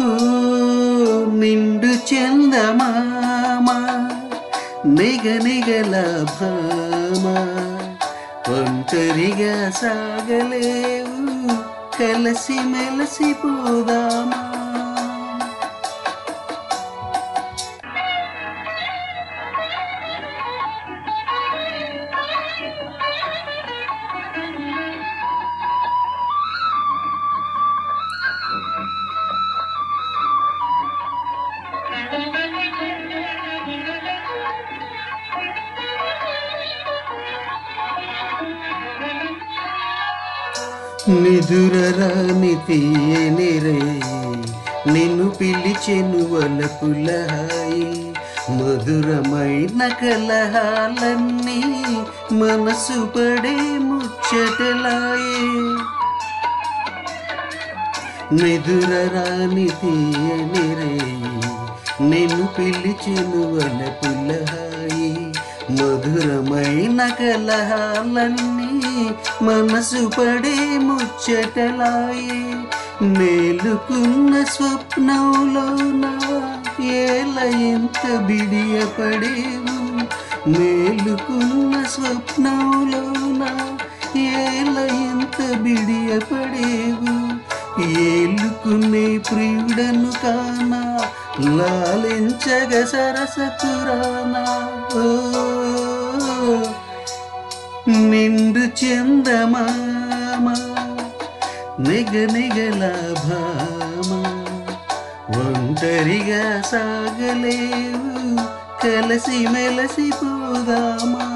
ఓ నిండు చందమామ నిగనిగల భామ ఒంటరిగా సాగలేవు కలిసి మెలసిపోదామా. నిదురరాని తీయని రేయి నిన్ను పిలిచెను వలపుల హాయి మధురమైన కలహాలన్నీ మనసు పడే ముచ్చటలాయే. నిదురరాని తీయని రేయి నిన్ను పిలిచెను వలపుల హాయి మధురమైన కలహాలన్నీ మనసు పడే ముచ్చటలాయే. మేలుకున్న స్వప్నంలోన ఏల ఎంత బిడియపడేవు మేలుకున్న స్వప్నంలోన ఏల ఎంత బిడియపడేవు. ఏలుకునే ప్రియుడను కానా లాలించగ సరసకురానా. ఓ నిండు చందమామ నిగనిగల భామ ఒంటరిగా సాగలేవు కలిసి మెలసిపోదామా.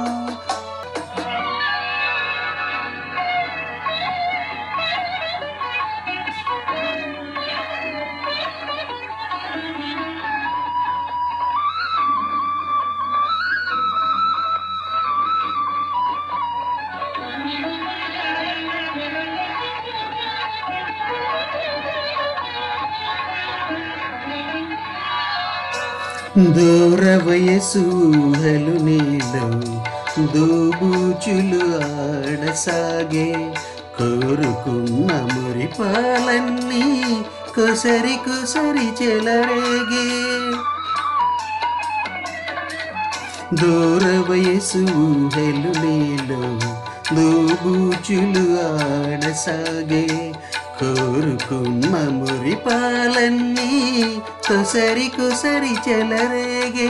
దూర వయసు ఊహలు నీలో దోబూచులు ఆడసాగే కోరుకున్న మురిపాలన్నీ కొసరి కొసరి చెలరేగే. దూర వయసు ఊహలు నీలో దోబూచులు ఆడసాగే కోరుకున్న మురిపాలన్నీ కొసరి కొసరి చెలరేగే.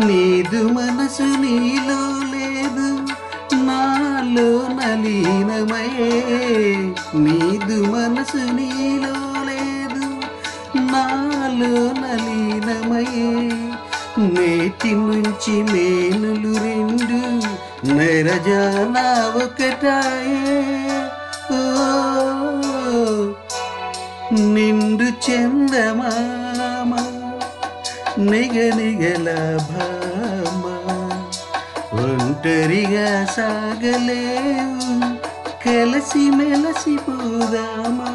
నీదు మనసు నీలో లేదు నాలో నలీనమయే నీదు మనసు నీలో లేదు నాలో నలీనమయే. నేటి నుంచి మేనులు రెండు నెరజానా ఒకటాయే. ఓ నిండు చందమామ నిగనిగల భామ ఒంటరిగా సాగలేవు కలిసి మెలసిపోదామా.